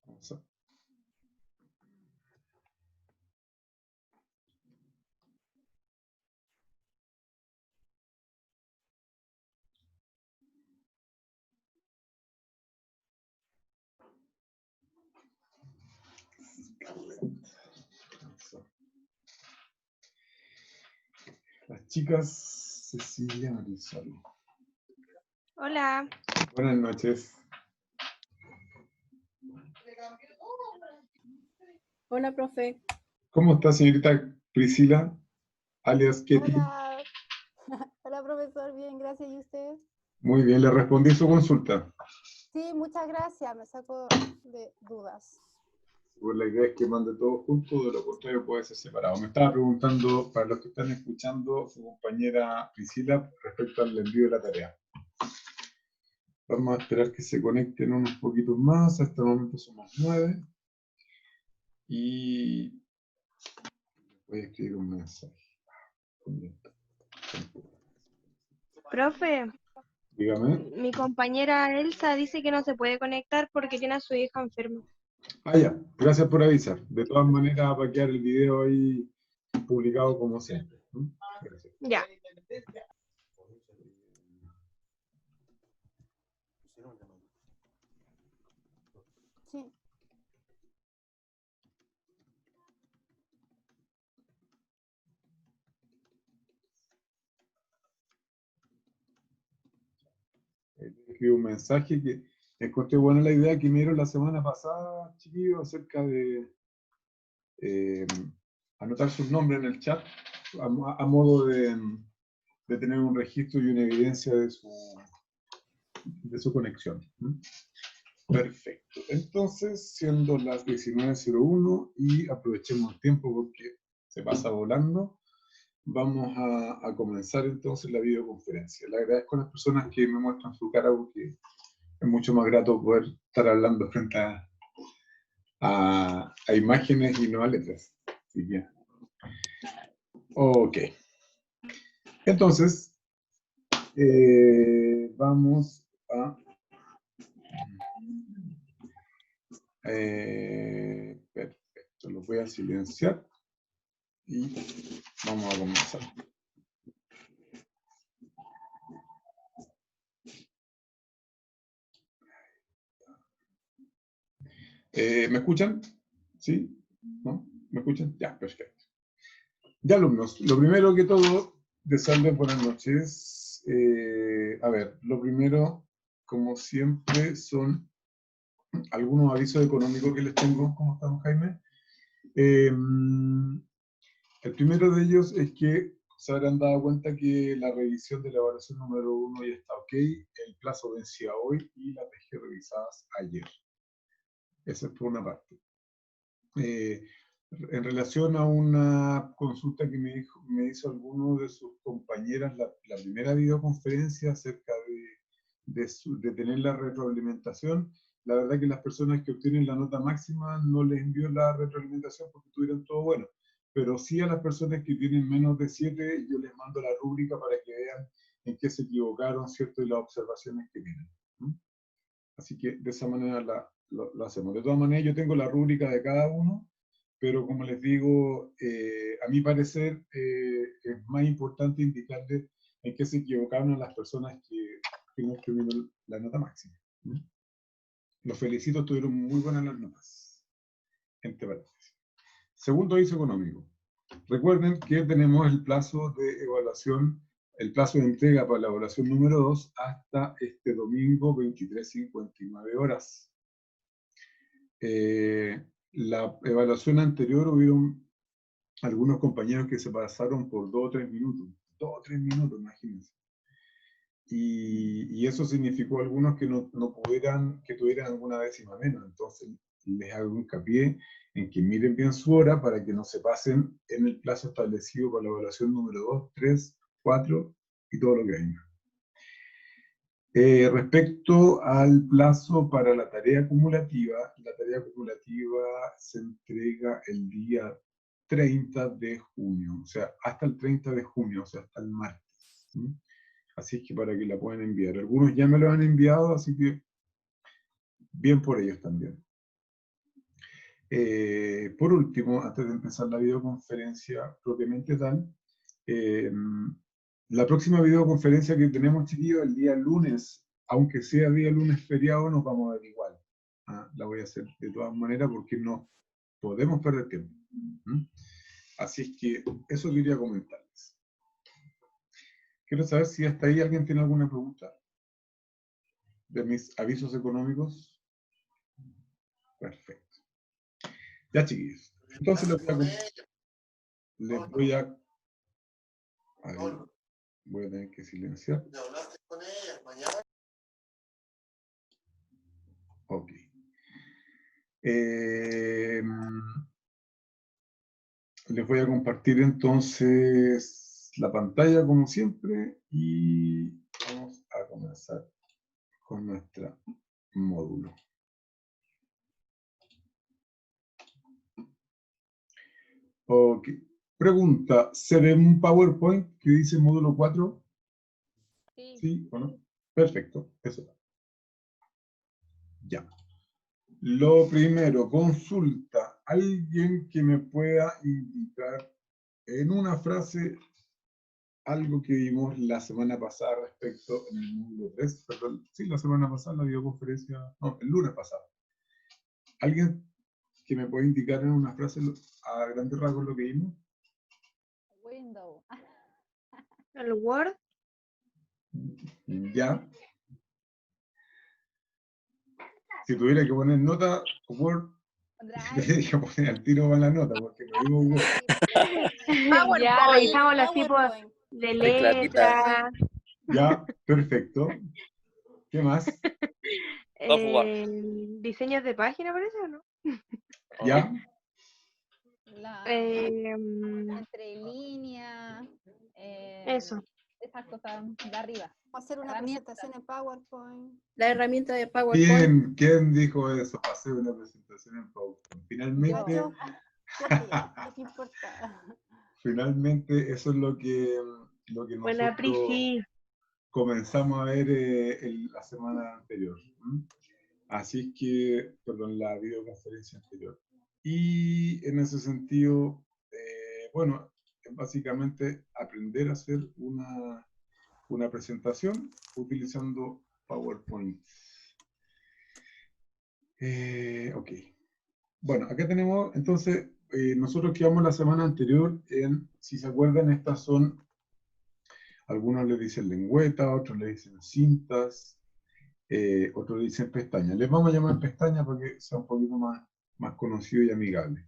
Vamos a- Las chicas Cecilia Marisol. Hola. Buenas noches. Hola, profe. ¿Cómo está, señorita Priscila, alias Ketty? Hola. Hola, profesor. Bien, gracias. ¿Y usted? Muy bien, le respondí su consulta. Sí, muchas gracias. Me saco de dudas. Pues la idea es que mande todo junto, de lo contrario puede ser separado. Me estaba preguntando, para los que están escuchando, su compañera Priscila, respecto al envío de la tarea. Vamos a esperar que se conecten unos poquitos más. Hasta el momento somos 9. Y voy a escribir un mensaje. Profe, Dígame. mi compañera Elsa dice que no se puede conectar porque tiene a su hija enferma. Ah, ya. Gracias por avisar. De todas maneras, va a quedar el video ahí publicado como siempre. Gracias. Ya. Sí. Escribo un mensaje que encontré buena la idea que me dieron la semana pasada, chiquillos, acerca de anotar sus nombres en el chat a modo de tener un registro y una evidencia de su conexión. Perfecto. Entonces, siendo las 19:01 y aprovechemos el tiempo porque se pasa volando, vamos a comenzar entonces la videoconferencia. Le agradezco a las personas que me muestran su cara porque es mucho más grato poder estar hablando frente a imágenes y no a letras. Así que, ok. Entonces, vamos a... perfecto, lo voy a silenciar y vamos a comenzar. ¿Me escuchan? ¿Sí? ¿No? ¿Me escuchan? Ya, perfecto. Ya, alumnos, lo primero que todo, desearles buenas noches. A ver, lo primero, como siempre, son algunos avisos económicos que les tengo. ¿Cómo estamos, Jaime? El primero de ellos es que se habrán dado cuenta que la revisión de la evaluación número 1 ya está ok, el plazo vencía hoy y las dejé revisadas ayer. Esa es por una parte. En relación a una consulta que me hizo alguno de sus compañeras, la primera videoconferencia acerca de tener la retroalimentación, la verdad que las personas que obtienen la nota máxima no les envió la retroalimentación porque tuvieron todo bueno, pero sí a las personas que tienen menos de 7, yo les mando la rúbrica para que vean en qué se equivocaron, ¿cierto? Y las observaciones que tienen. Así que de esa manera lo hacemos. De todas maneras, yo tengo la rúbrica de cada uno, pero como les digo, a mi parecer es más importante indicarles en qué se equivocaron a las personas que no obtuvieron la nota máxima. Los felicito, tuvieron muy buenas las notas. Entre paréntesis. Segundo aviso económico. Recuerden que tenemos el plazo de evaluación, el plazo de entrega para la evaluación número 2 hasta este domingo 23:59 horas. La evaluación anterior hubieron algunos compañeros que se pasaron por 2 o 3 minutos. 2 o 3 minutos, imagínense. Y eso significó algunos que no pudieran, que tuvieran alguna décima menos. Entonces les hago hincapié en que miren bien su hora para que no se pasen en el plazo establecido para la evaluación número 2, 3, 4 y todo lo que venga. Respecto al plazo para la tarea acumulativa se entrega el día 30 de junio, o sea, hasta el 30 de junio, o sea, hasta el martes. Así es que para que la puedan enviar. Algunos ya me lo han enviado, así que bien por ellos también. Por último, antes de empezar la videoconferencia propiamente tal, la próxima videoconferencia que tenemos, chiquillos, el día lunes, aunque sea día lunes feriado, nos vamos a ver igual. La voy a hacer de todas maneras porque no podemos perder tiempo. Así es que eso quería comentarles. Quiero saber si hasta ahí alguien tiene alguna pregunta de mis avisos económicos. Perfecto. Ya, chiquillos. Entonces les voy a ver, voy a tener que silenciar. Ok. Les voy a compartir entonces la pantalla como siempre y vamos a comenzar con nuestro módulo. Ok. Pregunta, ¿se ve un PowerPoint que dice módulo 4? Sí. ¿Sí o no? Perfecto, eso. Ya. Lo primero, consulta. ¿Alguien que me pueda indicar en una frase algo que vimos la semana pasada respecto en el módulo 3? Perdón, sí, la semana pasada, la videoconferencia, no, el lunes pasado. ¿Alguien que me pueda indicar en una frase a grandes rasgos lo que vimos? Window. ¿El Word? Ya. Si tuviera que poner nota, Word, tendría que poner al tiro para la nota, porque no vimos Word. Ya, revisamos los tipos PowerPoint. de letras. Ya, perfecto. ¿Qué más? Diseños de página, parece, ¿o no? Ya. Entre líneas. Eso. Esas cosas de arriba. Hacer una presentación en PowerPoint. La herramienta de PowerPoint. ¿Quién dijo eso? Hacer una presentación en PowerPoint. Finalmente, ¿Qué importa? finalmente eso es lo que Buena, Pri, nosotros sí. comenzamos a ver la semana anterior. Así es que, perdón, la videoconferencia anterior. Y en ese sentido, bueno, básicamente aprender a hacer una presentación utilizando PowerPoint. Ok. Bueno, acá tenemos, entonces, nosotros quedamos la semana anterior en, si se acuerdan, estas son, algunos le dicen lengüeta, otros le dicen cintas, otros le dicen pestañas. Les vamos a llamar pestañas para que sea un poquito más conocido y amigable.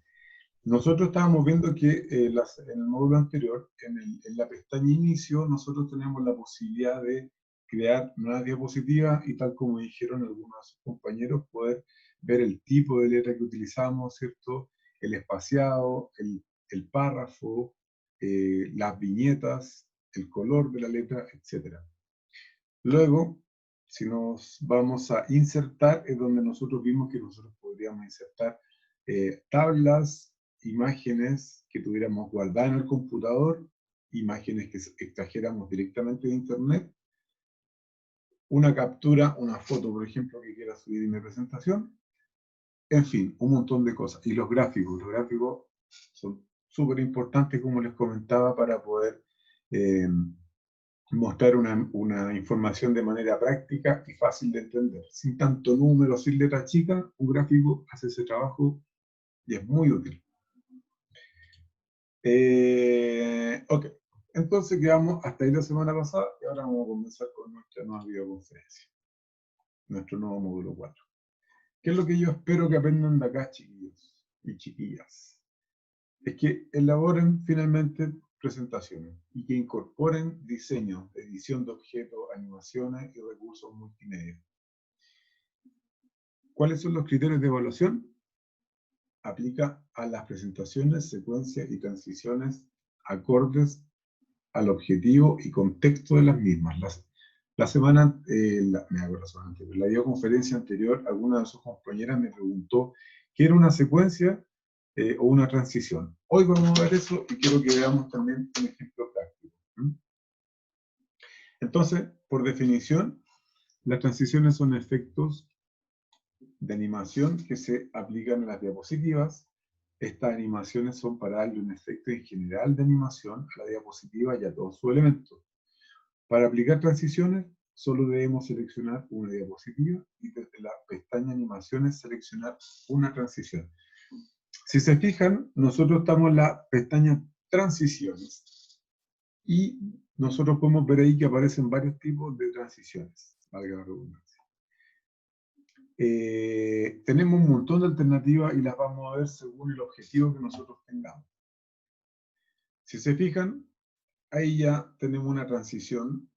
Nosotros estábamos viendo que en el módulo anterior, en la pestaña inicio, nosotros tenemos la posibilidad de crear nuevas diapositivas y tal como dijeron algunos compañeros, poder ver el tipo de letra que utilizamos, ¿cierto? El espaciado, el párrafo, las viñetas, el color de la letra, etc. Luego, si nos vamos a insertar, es donde nosotros vimos que nosotros podríamos insertar tablas, imágenes que tuviéramos guardadas en el computador, imágenes que extrajéramos directamente de internet, una captura, una foto, por ejemplo, que quiera subir en mi presentación, en fin, un montón de cosas. Y los gráficos son súper importantes, como les comentaba, para poder mostrar una información de manera práctica y fácil de entender. Sin tanto número, sin letra chica, un gráfico hace ese trabajo y es muy útil. Ok, entonces quedamos hasta ahí la semana pasada y ahora vamos a comenzar con nuestra nueva videoconferencia, nuestro nuevo módulo 4. ¿Qué es lo que yo espero que aprendan de acá, chiquillos y chiquillas? Es que elaboren finalmente presentaciones y que incorporen diseño, edición de objetos, animaciones y recursos multimedia. ¿Cuáles son los criterios de evaluación? Aplica a las presentaciones, secuencias y transiciones acordes al objetivo y contexto de las mismas. La videoconferencia anterior, alguna de sus compañeras me preguntó qué era una secuencia o una transición. Hoy vamos a ver eso y quiero que veamos también un ejemplo práctico. Entonces, por definición, las transiciones son efectos de animación que se aplican en las diapositivas. Estas animaciones son para darle un efecto en general de animación a la diapositiva y a todos sus elementos. Para aplicar transiciones, solo debemos seleccionar una diapositiva y desde la pestaña Animaciones seleccionar una transición. Si se fijan, nosotros estamos en la pestaña Transiciones y nosotros podemos ver ahí que aparecen varios tipos de transiciones, valga la redundancia. Tenemos un montón de alternativas y las vamos a ver según el objetivo que nosotros tengamos. Si se fijan, ahí ya tenemos una transición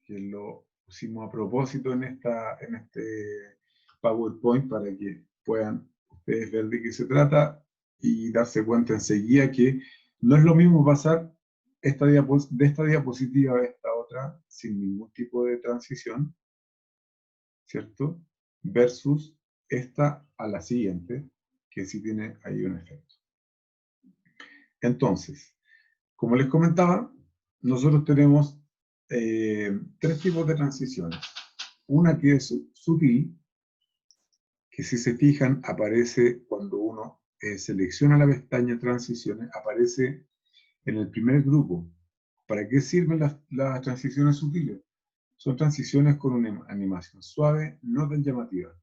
que lo pusimos a propósito en este PowerPoint para que puedan ustedes ver de qué se trata y darse cuenta enseguida que no es lo mismo pasar de esta diapositiva a esta otra sin ningún tipo de transición, ¿cierto? Versus esta a la siguiente, que sí tiene ahí un efecto. Entonces, como les comentaba, nosotros tenemos tres tipos de transiciones. Una que es sutil, que si se fijan aparece cuando uno selecciona la pestaña Transiciones, aparece en el primer grupo. ¿Para qué sirven las transiciones sutiles? Son transiciones con una animación suave, no tan llamativa.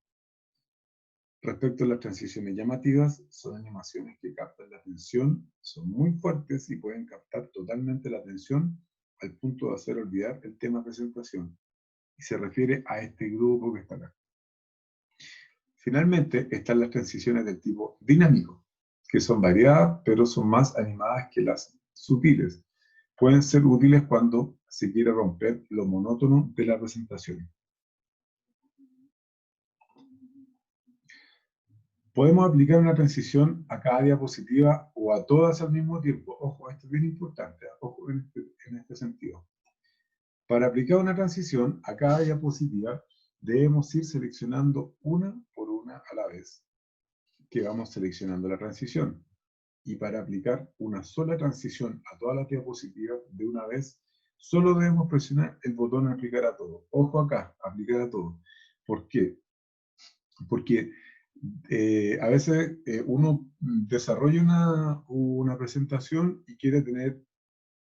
Respecto a las transiciones llamativas, son animaciones que captan la atención, son muy fuertes y pueden captar totalmente la atención al punto de hacer olvidar el tema presentación. Y se refiere a este grupo que está acá. Finalmente, están las transiciones del tipo dinámico, que son variadas, pero son más animadas que las sutiles. Pueden ser útiles cuando se quiere romper lo monótono de la presentación. Podemos aplicar una transición a cada diapositiva o a todas al mismo tiempo. Ojo, esto es bien importante, ojo en este sentido. Para aplicar una transición a cada diapositiva, debemos ir seleccionando una por una a la vez que vamos seleccionando la transición. Y para aplicar una sola transición a todas las diapositivas de una vez, solo debemos presionar el botón aplicar a todo. Ojo acá, aplicar a todo. ¿Por qué? Porque a veces uno desarrolla una presentación y quiere tener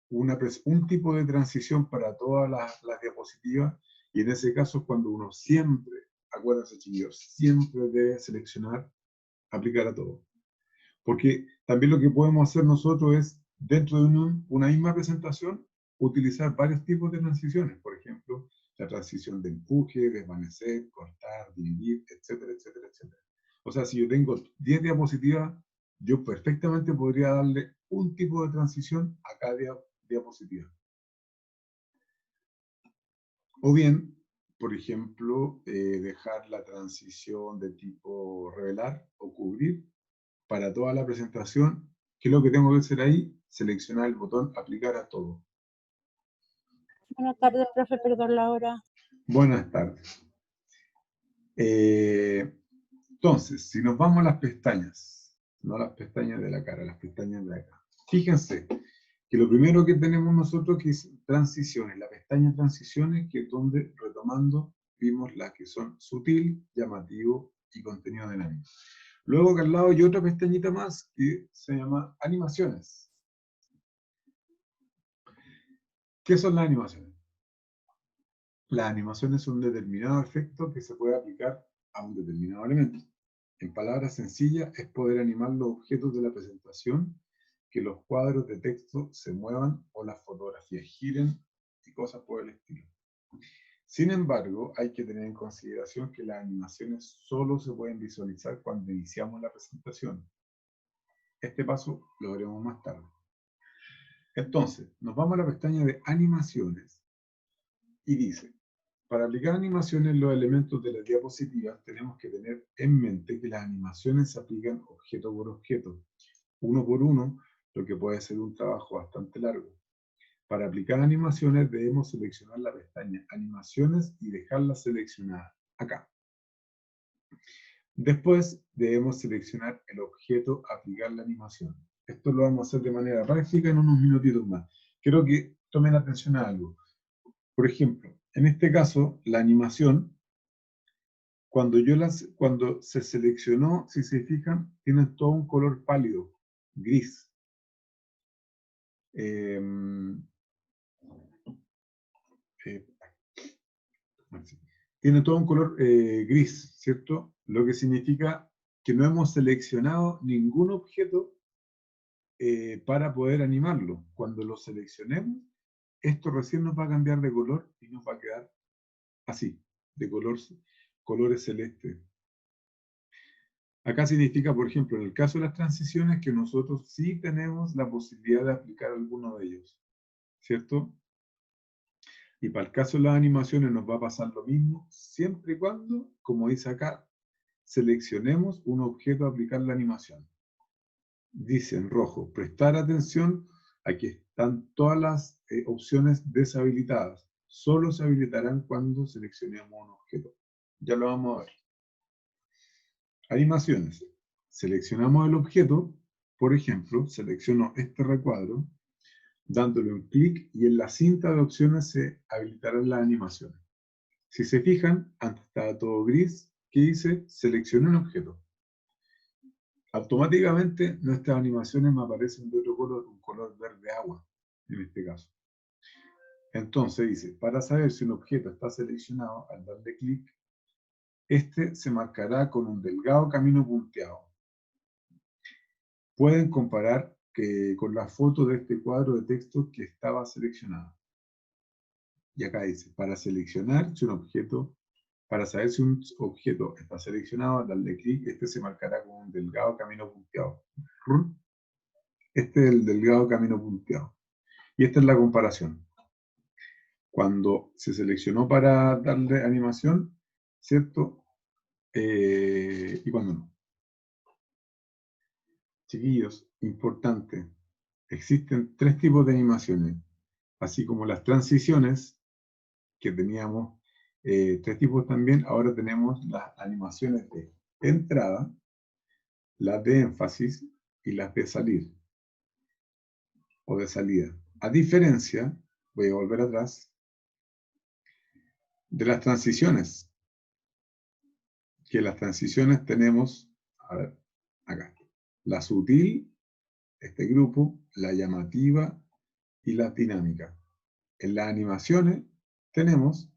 un tipo de transición para todas las diapositivas, y en ese caso es cuando uno siempre, acuérdense chiquillos, siempre debe seleccionar aplicar a todo. Porque también lo que podemos hacer nosotros es, dentro de una misma presentación, utilizar varios tipos de transiciones. Por ejemplo, la transición de empuje, desvanecer, cortar, dividir, etcétera, etcétera, etcétera. O sea, si yo tengo 10 diapositivas, yo perfectamente podría darle un tipo de transición a cada diapositiva. O bien, por ejemplo, dejar la transición de tipo revelar o cubrir para toda la presentación. ¿Qué es lo que tengo que hacer ahí? Seleccionar el botón aplicar a todo. Buenas tardes, profe, perdón la hora. Buenas tardes. Entonces, si nos vamos a las pestañas, no las pestañas de la cara, las pestañas de acá. Fíjense que lo primero que tenemos nosotros que es transiciones, la pestaña transiciones, que es donde, retomando, vimos las que son sutil, llamativo y contenido dinámico. Luego acá al lado hay otra pestañita más que se llama animaciones. ¿Qué son las animaciones? Las animaciones son un determinado efecto que se puede aplicar a un determinado elemento. En palabras sencillas, es poder animar los objetos de la presentación, que los cuadros de texto se muevan o las fotografías giren y cosas por el estilo. Sin embargo, hay que tener en consideración que las animaciones solo se pueden visualizar cuando iniciamos la presentación. Este paso lo veremos más tarde. Entonces, nos vamos a la pestaña de animaciones y dice, para aplicar animaciones en los elementos de las diapositivas tenemos que tener en mente que las animaciones se aplican objeto por objeto, uno por uno, lo que puede ser un trabajo bastante largo. Para aplicar animaciones debemos seleccionar la pestaña Animaciones y dejarla seleccionada acá. Después debemos seleccionar el objeto Aplicar la animación. Esto lo vamos a hacer de manera práctica en unos minutitos más. Quiero que tomen atención a algo. Por ejemplo, en este caso, la animación, cuando se seleccionó, si se fijan, tienen todo un color pálido, gris. Tiene todo un color gris, ¿cierto? Lo que significa que no hemos seleccionado ningún objeto para poder animarlo. Cuando lo seleccionemos, esto recién nos va a cambiar de color y nos va a quedar así, de colores celestes. Acá significa, por ejemplo, en el caso de las transiciones, que nosotros sí tenemos la posibilidad de aplicar alguno de ellos, ¿cierto? Y para el caso de las animaciones nos va a pasar lo mismo, siempre y cuando, como dice acá, seleccionemos un objeto a aplicar la animación. Dice en rojo, prestar atención a que están todas las opciones deshabilitadas. Solo se habilitarán cuando seleccionemos un objeto. Ya lo vamos a ver. Animaciones. Seleccionamos el objeto, por ejemplo, selecciono este recuadro, dándole un clic y en la cinta de opciones se habilitarán las animaciones. Si se fijan, antes estaba todo gris, ¿qué dice? Seleccioné un objeto. Automáticamente nuestras animaciones me aparecen de otro color, un color verde agua, en este caso. Entonces dice, para saber si un objeto está seleccionado, al darle clic, este se marcará con un delgado camino punteado. Pueden comparar con la foto de este cuadro de texto que estaba seleccionado. Y acá dice, para seleccionar si un objeto, para saber si un objeto está seleccionado, al darle clic, este se marcará con un delgado camino punteado. Este es el delgado camino punteado. Y esta es la comparación. Cuando se seleccionó para darle animación, ¿cierto? Y cuando no. Chiquillos, importante. Existen 3 tipos de animaciones. Así como las transiciones, que teníamos 3 tipos también, ahora tenemos las animaciones de entrada, las de énfasis y las de salir. O de salida. A diferencia, voy a volver atrás, de las transiciones. Que las transiciones tenemos, a ver, acá. La sutil, este grupo, la llamativa y la dinámica. En las animaciones tenemos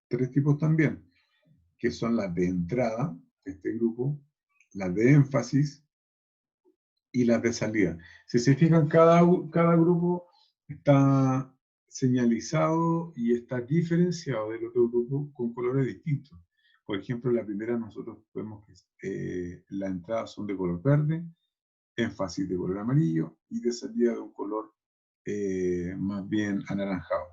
3 tipos también, que son las de entrada, este grupo, las de énfasis y las de salida. Si se fijan, cada grupo está señalizado y está diferenciado del otro grupo con colores distintos. Por ejemplo, en la primera nosotros vemos que las entradas son de color verde, énfasis de color amarillo y de salida de un color más bien anaranjado.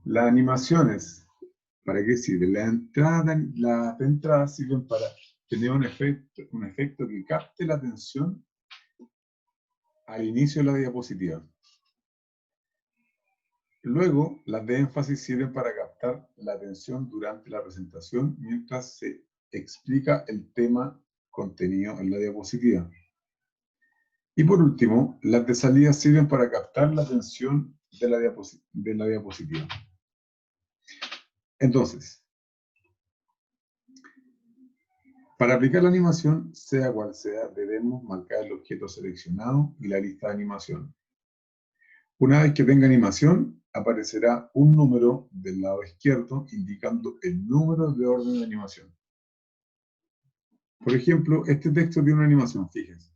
Las animaciones, ¿para qué sirven? Las entradas sirven para tener un efecto que capte la atención al inicio de la diapositiva. Luego, las de énfasis sirven para captar la atención durante la presentación mientras se explica el tema contenido en la diapositiva. Y por último, las de salida sirven para captar la atención de la diapositiva. Entonces, para aplicar la animación, sea cual sea, debemos marcar el objeto seleccionado y la lista de animación. Una vez que tenga animación, aparecerá un número del lado izquierdo indicando el número de orden de animación. Por ejemplo, este texto tiene una animación, fíjense.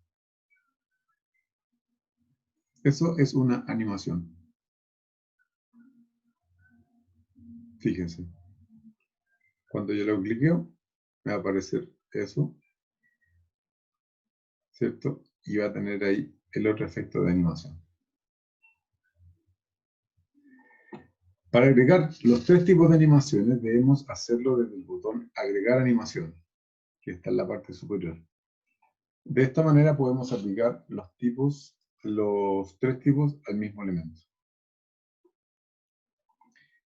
Eso es una animación. Fíjense. Cuando yo lo cliqueo, me va a aparecer eso, ¿cierto? Y va a tener ahí el otro efecto de animación. Para agregar los 3 tipos de animaciones, debemos hacerlo desde el botón Agregar animación, que está en la parte superior. De esta manera podemos aplicar los 3 tipos al mismo elemento.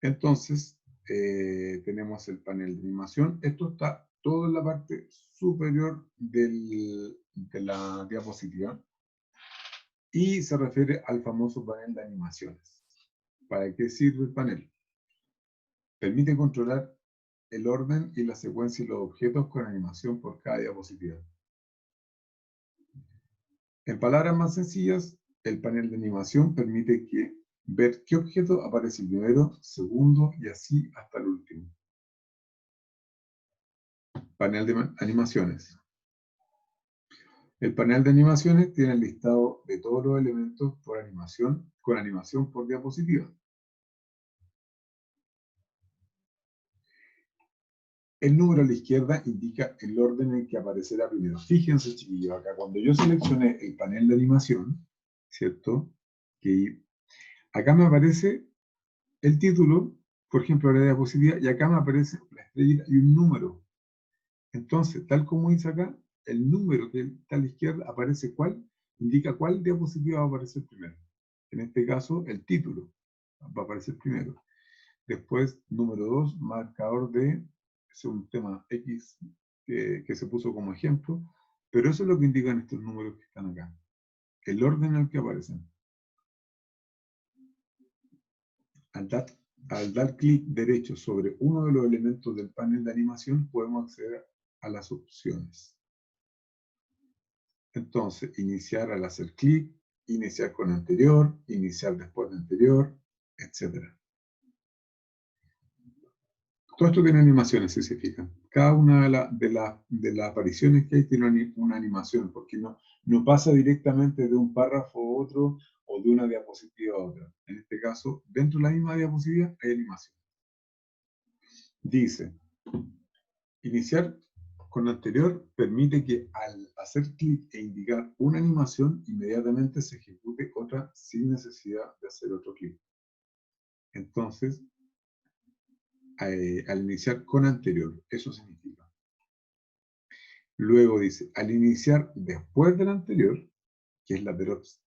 Entonces, tenemos el panel de animación. Esto está todo en la parte superior de la diapositiva y se refiere al famoso panel de animaciones. ¿Para qué sirve el panel? Permite controlar el orden y la secuencia y los objetos con animación por cada diapositiva. En palabras más sencillas, el panel de animación permite ver qué objeto aparece primero, segundo y así hasta el último. Panel de animaciones. El panel de animaciones tiene el listado de todos los elementos por animación, con animación por diapositiva. El número a la izquierda indica el orden en que aparecerá primero. Fíjense, chiquillos, acá cuando yo seleccioné el panel de animación, ¿cierto? Que acá me aparece el título, por ejemplo, la diapositiva, y acá me aparece la estrella y un número. Entonces, tal como dice acá, el número que está a la izquierda aparece cuál, indica cuál diapositiva va a aparecer primero. En este caso, el título va a aparecer primero. Después, número 2, marcador de, es un tema X que se puso como ejemplo, pero eso es lo que indican estos números que están acá. El orden en el que aparecen. Al dar clic derecho sobre uno de los elementos del panel de animación, podemos acceder a las opciones. Entonces, iniciar al hacer clic, iniciar con anterior, iniciar después de anterior, etc. Todo esto tiene animaciones, si se fijan. Cada una de las apariciones que hay tiene una animación, porque no pasa directamente de un párrafo a otro o de una diapositiva a otra. En este caso, dentro de la misma diapositiva hay animación. Dice, iniciar con anterior permite que al hacer clic e indicar una animación, inmediatamente se ejecute otra sin necesidad de hacer otro clic. Entonces, al iniciar con anterior, eso significa. Luego dice, al iniciar después del anterior, que es la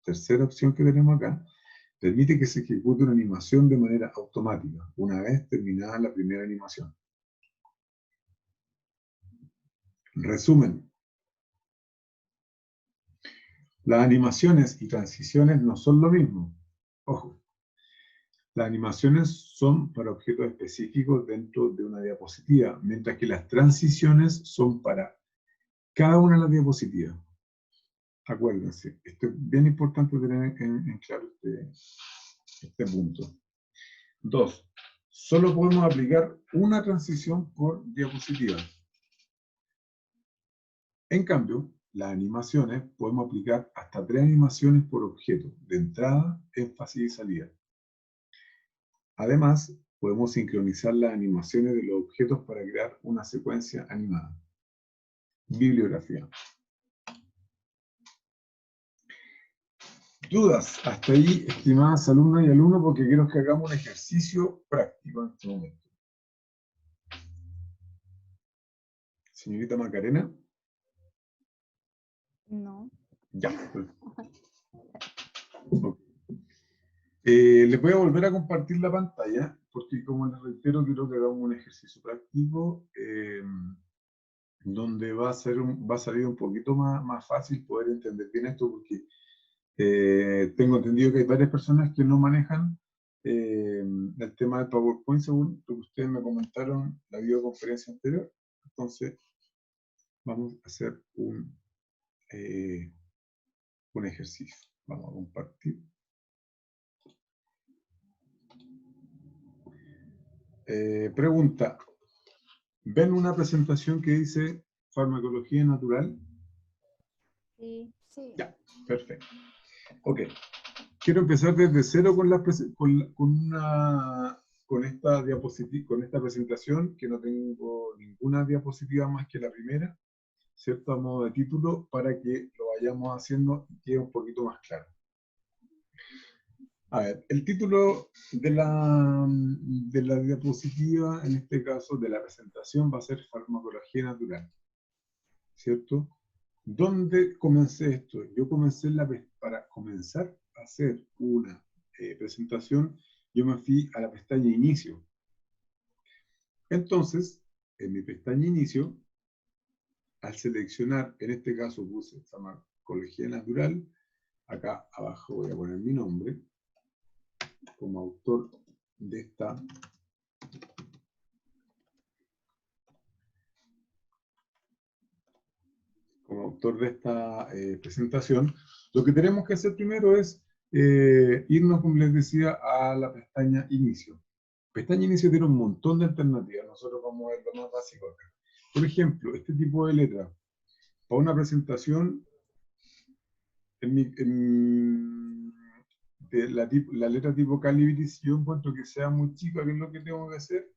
tercera opción que tenemos acá, permite que se ejecute una animación de manera automática, una vez terminada la primera animación. Resumen. Las animaciones y transiciones no son lo mismo. Ojo. Las animaciones son para objetos específicos dentro de una diapositiva, mientras que las transiciones son para cada una de las diapositivas. Acuérdense, esto es bien importante tener en claro este punto. 2. Solo podemos aplicar una transición por diapositiva. En cambio, las animaciones podemos aplicar hasta 3 animaciones por objeto, de entrada, énfasis y salida. Además, podemos sincronizar las animaciones de los objetos para crear una secuencia animada. Bibliografía. ¿Dudas? Hasta ahí, estimadas alumnas y alumnos, porque quiero que hagamos un ejercicio práctico en este momento. Señorita Macarena. No. Ya. Okay. Les voy a volver a compartir la pantalla, porque como les reitero, quiero que hagamos un ejercicio práctico donde va a salir un poquito más fácil poder entender bien esto, porque tengo entendido que hay varias personas que no manejan el tema del PowerPoint según lo que ustedes me comentaron la videoconferencia anterior. Entonces, vamos a hacer un ejercicio. Vamos a compartir. Pregunta. ¿Ven una presentación que dice farmacología natural? Sí. Sí. Ya, perfecto. Ok. Quiero empezar desde cero con esta presentación, que no tengo ninguna diapositiva más que la primera, ¿cierto? A modo de título, para que lo vayamos haciendo y quede un poquito más claro. A ver, el título de la diapositiva, en este caso de la presentación, va a ser farmacología natural, ¿cierto? ¿Dónde comencé esto? Yo comencé para comenzar a hacer una presentación, yo me fui a la pestaña inicio. Entonces, en mi pestaña inicio, al seleccionar, en este caso puse farmacología natural, acá abajo voy a poner mi nombre, como autor de esta como autor de esta presentación, lo que tenemos que hacer primero es irnos, como les decía, a la pestaña Inicio. Pestaña Inicio tiene un montón de alternativas. Nosotros vamos a ver lo más básico acá. Por ejemplo, este tipo de letra. Para una presentación, de la letra tipo Calibri, si yo encuentro que sea muy chica, ¿qué es lo que tengo que hacer?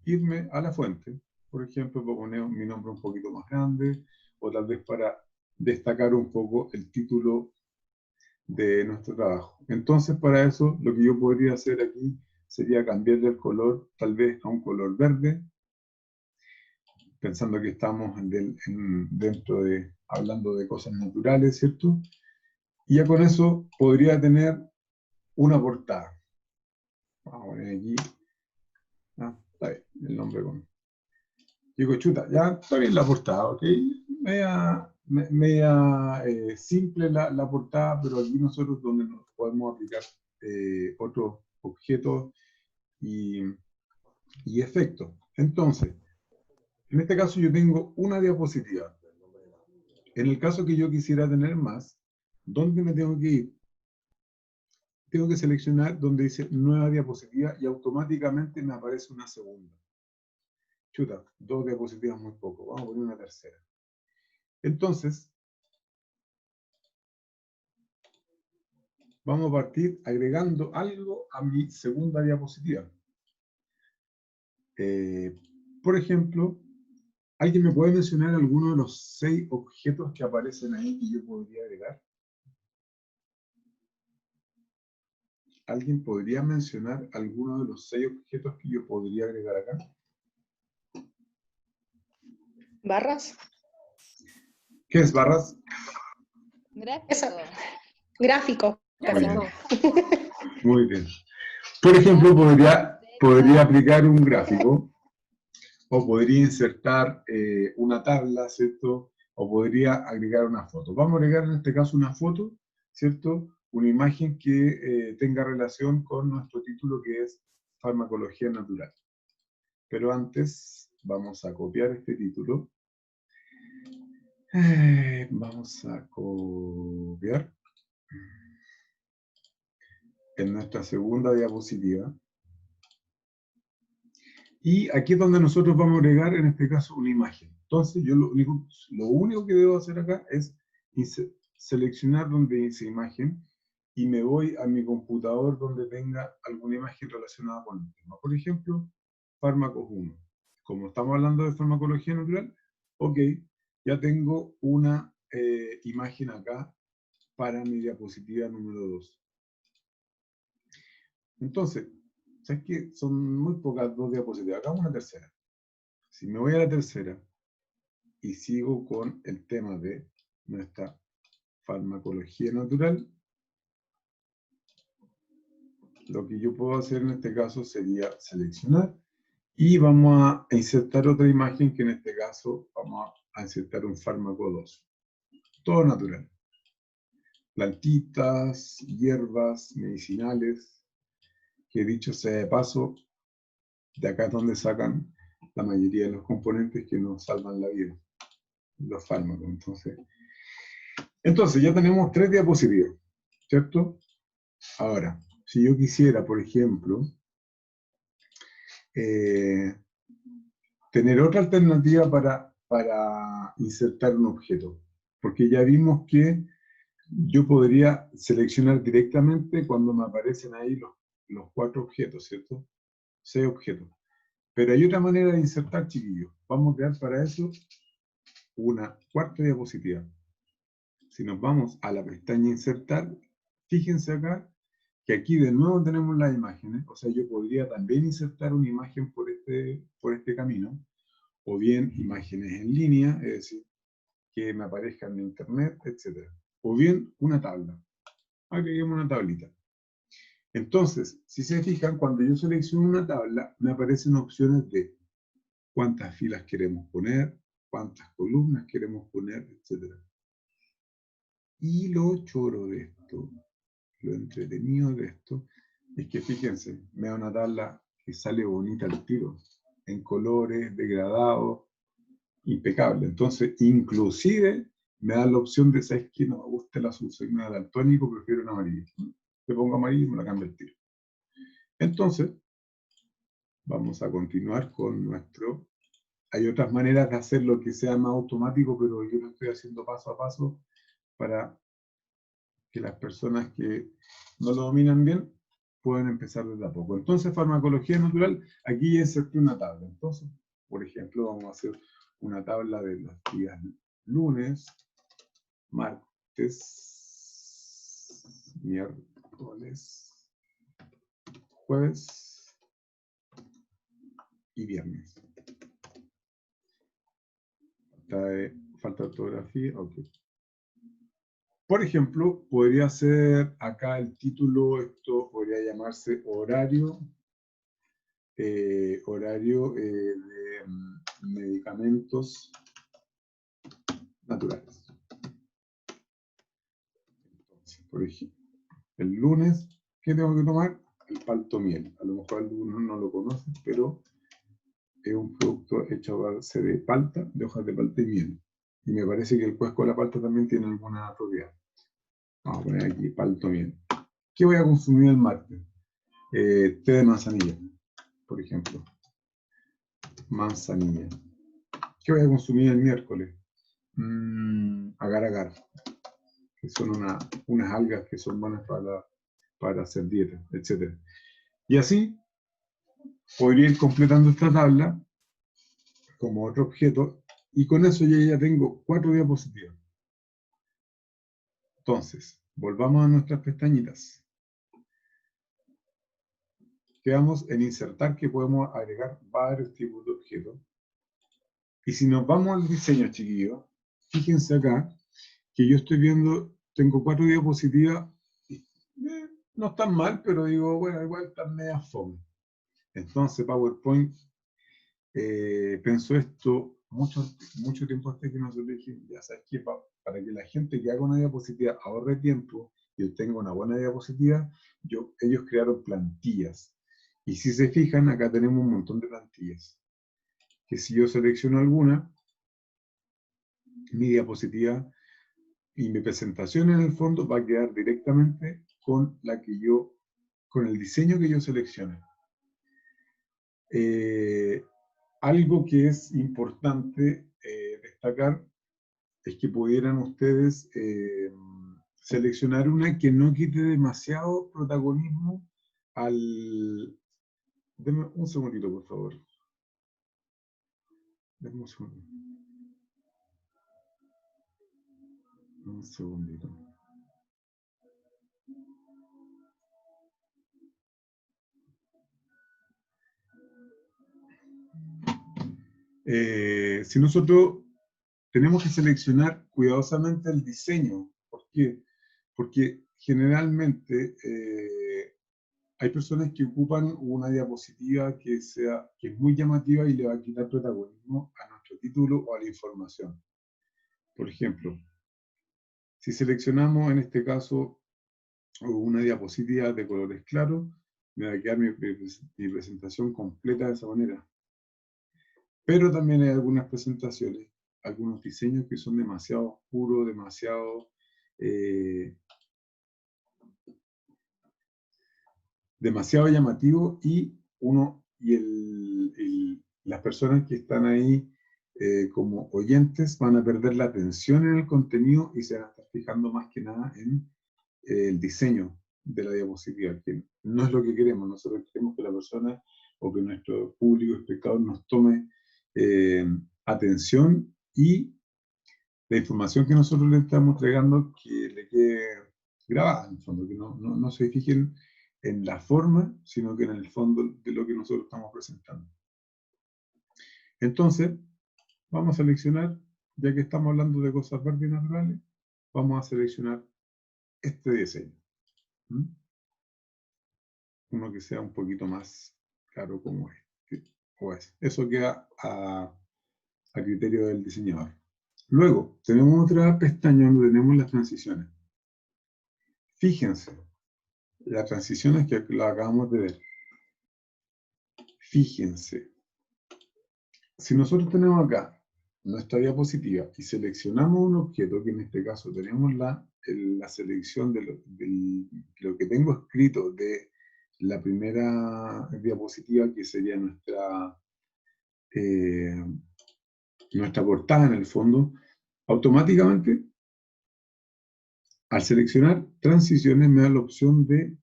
Irme a la fuente. Por ejemplo, puedo poner mi nombre un poquito más grande, o tal vez para destacar un poco el título de nuestro trabajo. Entonces, para eso, lo que yo podría hacer aquí sería cambiarle el color, tal vez a un color verde, pensando que estamos dentro de, hablando de cosas naturales, ¿cierto? Y ya con eso podría tener una portada. Vamos a poner aquí, está bien, el nombre con... Digo, chuta, ya está bien la portada, ¿ok? Media simple la portada, pero aquí nosotros donde nos podemos aplicar otros objetos y efectos. Entonces, en este caso yo tengo una diapositiva. En el caso que yo quisiera tener más, ¿dónde me tengo que ir? Tengo que seleccionar donde dice nueva diapositiva y automáticamente me aparece una segunda. Chuta, 2 diapositivas muy poco. Vamos a poner una tercera. Entonces, vamos a partir agregando algo a mi segunda diapositiva. Por ejemplo, ¿alguien me puede mencionar alguno de los 6 objetos que aparecen ahí que yo podría agregar? ¿Alguien podría mencionar alguno de los 6 objetos que yo podría agregar acá? ¿Barras? ¿Qué es barras? Gráfico. Gráfico. Muy bien. Por ejemplo, podría aplicar un gráfico, o podría insertar una tabla, ¿cierto? O podría agregar una foto. Vamos a agregar en este caso una foto, ¿cierto? Una imagen que tenga relación con nuestro título, que es Farmacología Natural. Pero antes vamos a copiar este título. Vamos a copiar en nuestra segunda diapositiva. Y aquí es donde nosotros vamos a agregar, en este caso, una imagen. Entonces, yo lo único que debo hacer acá es seleccionar donde dice imagen y me voy a mi computador donde tenga alguna imagen relacionada con el tema. Por ejemplo, fármacos 1. Como estamos hablando de farmacología natural, ok, ya tengo una imagen acá para mi diapositiva número 2. Entonces, ¿sabes qué? Son muy pocas 2 diapositivas. Hagamos una tercera. Si me voy a la tercera y sigo con el tema de nuestra farmacología natural, lo que yo puedo hacer en este caso sería seleccionar y vamos a insertar otra imagen que en este caso vamos a insertar un fármaco 2. Todo natural. Plantitas, hierbas, medicinales, que dicho sea de paso, de acá es donde sacan la mayoría de los componentes que nos salvan la vida, los fármacos. Entonces ya tenemos 3 diapositivas, ¿cierto? Ahora, si yo quisiera, por ejemplo, tener otra alternativa para insertar un objeto, porque ya vimos que yo podría seleccionar directamente cuando me aparecen ahí los 4 objetos, ¿cierto? 6 objetos. Pero hay otra manera de insertar, chiquillos. Vamos a crear para eso una cuarta diapositiva. Si nos vamos a la pestaña Insertar, fíjense acá que aquí de nuevo tenemos las imágenes. O sea, yo podría también insertar una imagen por este camino, o bien imágenes en línea, es decir, que me aparezcan en internet, etc. O bien una tabla. Agreguemos una tablita. Entonces, si se fijan, cuando yo selecciono una tabla, me aparecen opciones de cuántas filas queremos poner, cuántas columnas queremos poner, etc. Y lo choro de esto, lo entretenido de esto, es que fíjense, me da una tabla que sale bonita al tiro, en colores, degradados, impecable. Entonces, inclusive me da la opción de, ¿sabes qué? No me gusta el azul, soy más daltónico, prefiero un amarillo. Le pongo amarillo y me la cambio el tiro. Entonces, vamos a continuar con nuestro... Hay otras maneras de hacerlo que sea más automático, pero yo lo estoy haciendo paso a paso para que las personas que no lo dominan bien puedan empezar desde a poco. Entonces, farmacología natural, aquí ya inserté una tabla. Entonces, por ejemplo, vamos a hacer una tabla de los días lunes, martes, miércoles, jueves y viernes. Falta ortografía, ok. Por ejemplo, podría ser acá el título, esto podría llamarse horario, de medicamentos naturales. Entonces, por ejemplo, el lunes, ¿qué tengo que tomar? El paltomiel. A lo mejor algunos no lo conocen, pero es un producto hecho a base de palta, de hojas de palta y miel. Y me parece que el cuesco de la palta también tiene alguna propiedad. Vamos a poner aquí paltomiel. ¿Qué voy a consumir el martes? Té de manzanilla, por ejemplo. Manzanilla. ¿Qué voy a consumir el miércoles? Agar agar, que son unas algas que son buenas para hacer dieta, etc. Y así podría ir completando esta tabla como otro objeto, y con eso yo ya tengo 4 diapositivas. Entonces, volvamos a nuestras pestañitas. Quedamos en insertar, que podemos agregar varios tipos de objetos. Y si nos vamos al diseño, chiquillos, fíjense acá que yo estoy viendo, tengo 4 diapositivas, no están mal, pero digo, bueno, igual están medias fome. Entonces PowerPoint pensó esto mucho tiempo hasta que nosotros dijimos, ya sabes que para que la gente que haga una diapositiva ahorre tiempo y obtenga una buena diapositiva, ellos crearon plantillas. Y si se fijan, acá tenemos un montón de plantillas. Que si yo selecciono alguna, mi diapositiva y mi presentación en el fondo va a quedar directamente con el diseño que yo seleccione. Algo que es importante destacar es que pudieran ustedes seleccionar una que no quite demasiado protagonismo al... Denme un segundito, por favor. Denme un segundo. Un segundito. Si nosotros tenemos que seleccionar cuidadosamente el diseño. ¿Por qué? Porque generalmente hay personas que ocupan una diapositiva que es muy llamativa y le va a quitar protagonismo a nuestro título o a la información. Por ejemplo, si seleccionamos en este caso una diapositiva de colores claros, me va a quedar mi presentación completa de esa manera. Pero también hay algunas presentaciones, algunos diseños que son demasiado oscuros, demasiado llamativos, y las personas que están ahí como oyentes van a perder la atención en el contenido y se van a estar fijando más que nada en el diseño de la diapositiva, que no es lo que queremos. Nosotros queremos que la persona o que nuestro público espectador nos tome atención, y la información que nosotros le estamos entregando que le quede grabada, en el fondo, que no se fijen en la forma, sino que en el fondo de lo que nosotros estamos presentando. Entonces, vamos a seleccionar, ya que estamos hablando de cosas verdes y naturales, vamos a seleccionar este diseño. Uno que sea un poquito más claro como este. Eso queda a criterio del diseñador. Luego, tenemos otra pestaña donde tenemos las transiciones. Fíjense, las transiciones que la acabamos de ver. Fíjense. Si nosotros tenemos acá nuestra diapositiva y seleccionamos un objeto, que en este caso tenemos la selección de lo que tengo escrito de la primera diapositiva, que sería nuestra portada en el fondo, automáticamente, al seleccionar transiciones, me da la opción de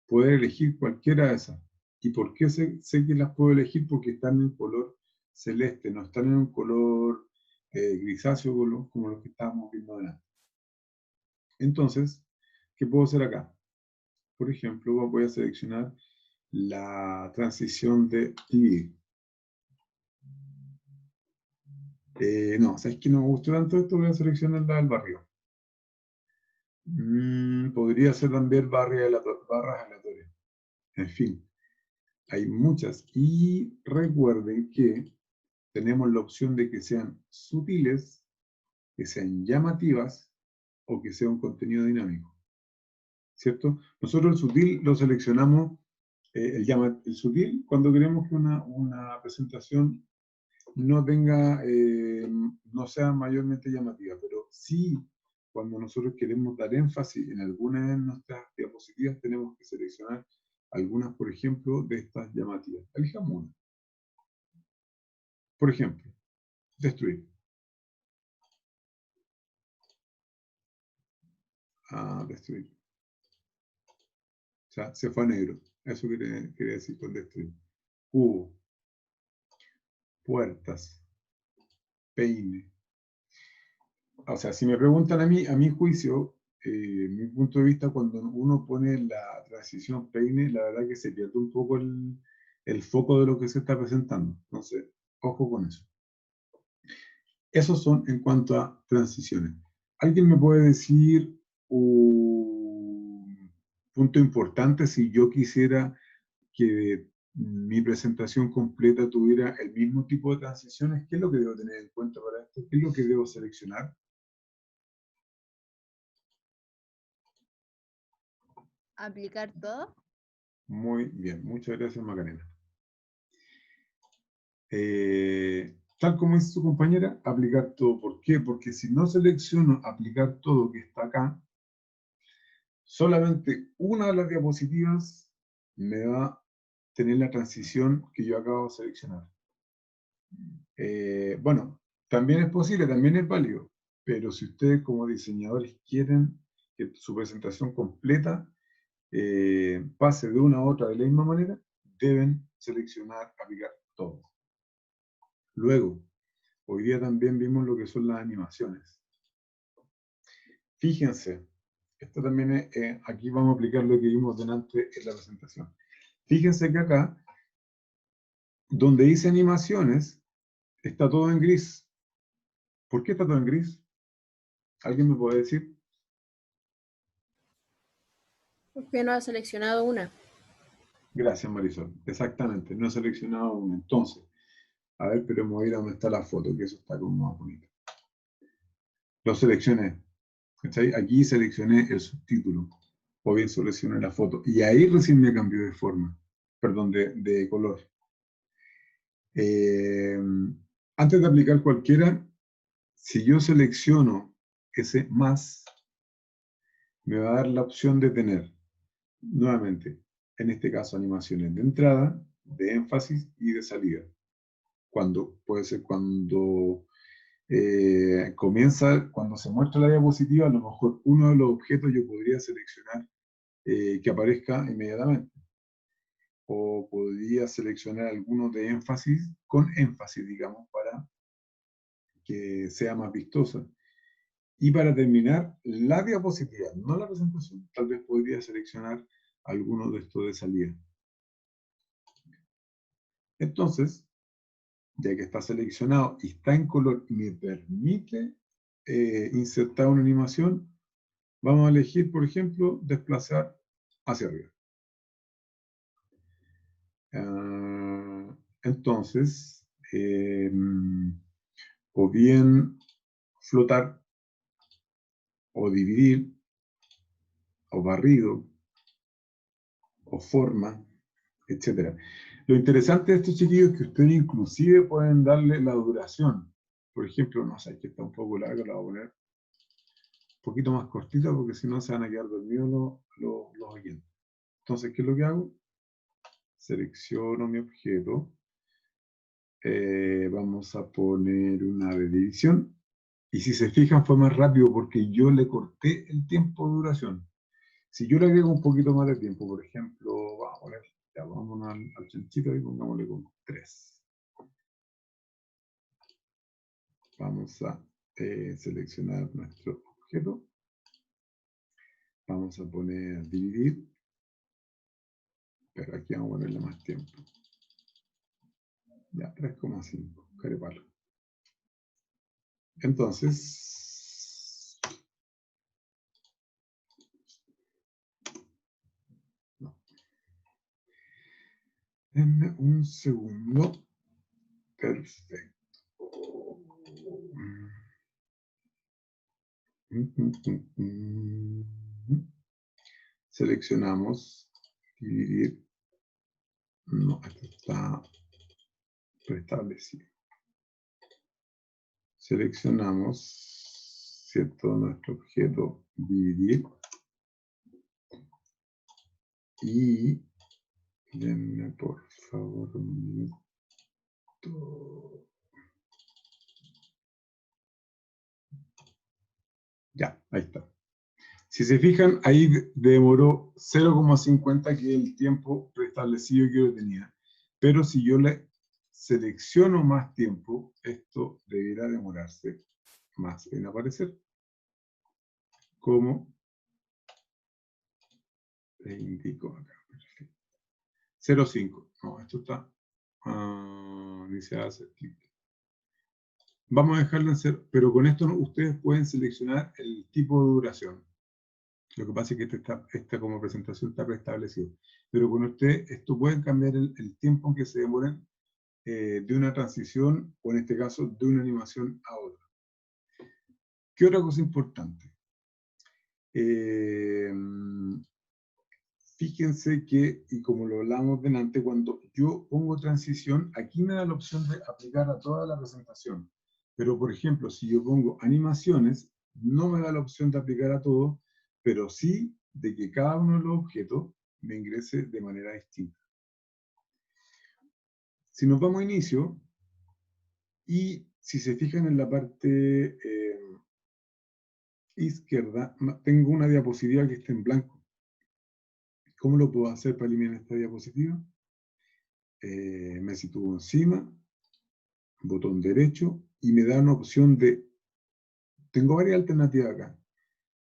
poder elegir cualquiera de esas. ¿Y por qué sé que las puedo elegir? Porque están en color celeste, no están en un color grisáceo como los que estábamos viendo delante. Entonces, ¿qué puedo hacer acá? Por ejemplo, voy a seleccionar la transición de dividir. No, ¿sabes que no me gustó tanto esto? Voy a seleccionar la del barrio. Podría ser también barras aleatorias. En fin, hay muchas. Y recuerden que tenemos la opción de que sean sutiles, que sean llamativas o que sea un contenido dinámico. ¿Cierto? Nosotros el sutil lo seleccionamos, el sutil, cuando queremos que una presentación no tenga, no sea mayormente llamativa, pero sí, cuando nosotros queremos dar énfasis en alguna de nuestras diapositivas, tenemos que seleccionar algunas, por ejemplo, de estas llamativas. Elijamos una. Por ejemplo, destruir. Destruir. O sea, se fue a negro. Eso quería decir con destruir. Cubo. Puertas. Peine. O sea, si me preguntan a mi juicio, mi punto de vista, cuando uno pone la transición peine, la verdad que se pierde un poco el foco de lo que se está presentando. Entonces, ojo con eso. Esos son en cuanto a transiciones. ¿Alguien me puede decir un punto importante si yo quisiera que mi presentación completa tuviera el mismo tipo de transiciones? ¿Qué es lo que debo tener en cuenta para esto? ¿Qué es lo que debo seleccionar? ¿Aplicar todo? Muy bien, muchas gracias, Macarena. Tal como dice su compañera, aplicar todo. ¿Por qué? Porque si no selecciono aplicar todo que está acá, solamente una de las diapositivas me va a tener la transición que yo acabo de seleccionar. Bueno, también es posible, también es válido, pero si ustedes como diseñadores quieren que su presentación completa pase de una a otra de la misma manera, deben seleccionar aplicar todo. Luego, hoy día también vimos lo que son las animaciones. Fíjense, esto también es, aquí vamos a aplicar lo que vimos delante en la presentación. Fíjense que acá, donde dice animaciones, está todo en gris. ¿Por qué está todo en gris? ¿Alguien me puede decir? Porque no ha seleccionado una. Gracias, Marisol. Exactamente, no he seleccionado una. Entonces, a ver, pero me voy a ir a donde está la foto, que eso está como más bonito. Lo seleccioné. ¿Cachai? Aquí seleccioné el subtítulo. O bien seleccioné la foto. Y ahí recién me cambió de forma. Perdón, de color. Antes de aplicar cualquiera, si yo selecciono ese más, me va a dar la opción de tener, nuevamente, en este caso, animaciones de entrada, de énfasis y de salida. Puede ser cuando cuando se muestra la diapositiva, a lo mejor uno de los objetos yo podría seleccionar que aparezca inmediatamente. O podría seleccionar alguno de énfasis, con énfasis, digamos, para que sea más vistosa. Y para terminar, la diapositiva, no la presentación, tal vez podría seleccionar alguno de estos de salida. Entonces, ya que está seleccionado y está en color y me permite insertar una animación, vamos a elegir, por ejemplo, desplazar hacia arriba. Entonces, o bien flotar, o dividir, o barrido, o forma, etc. Lo interesante de estos chiquillos es que ustedes inclusive pueden darle la duración. Por ejemplo, no sé, que está un poco larga, la voy a poner un poquito más cortita porque si no se van a quedar dormidos los oyentes. Entonces, ¿qué es lo que hago? Selecciono mi objeto. Vamos a poner una de división. Y si se fijan fue más rápido porque yo le corté el tiempo de duración. Si yo le agrego un poquito más de tiempo, por ejemplo, vamos a poner, ya vamos al chanchito y pongámosle con 3. Vamos a seleccionar nuestro objeto. Vamos a poner dividir. Pero aquí vamos a ponerle más tiempo. Ya, 3,5. Carepalo. Entonces, no. Denme un segundo. Perfecto. Seleccionamos dividir. No, esto está preestablecido. Seleccionamos, ¿cierto?, nuestro objeto dividir. Y denme por favor un minuto. Ya, ahí está. Si se fijan, ahí demoró 0,50, que es el tiempo preestablecido que yo tenía. Pero si yo le selecciono más tiempo, esto deberá demorarse más en aparecer. Como le indico acá. 0,5. No, esto está... ni se hace clic. Vamos a dejarlo en 0, pero con esto ustedes pueden seleccionar el tipo de duración. Lo que pasa es que esta como presentación está preestablecido. Pero con esto pueden cambiar el tiempo en que se demoren de una transición, o en este caso, de una animación a otra. ¿Qué otra cosa importante? Fíjense que, y como lo hablamos delante, cuando yo pongo transición, aquí me da la opción de aplicar a toda la presentación. Pero, por ejemplo, si yo pongo animaciones, no me da la opción de aplicar a todo, pero sí de que cada uno de los objetos me ingrese de manera distinta. Si nos vamos a inicio, y si se fijan en la parte izquierda, tengo una diapositiva que está en blanco. ¿Cómo lo puedo hacer para eliminar esta diapositiva? Me sitúo encima, botón derecho, y me da una opción de... Tengo varias alternativas acá.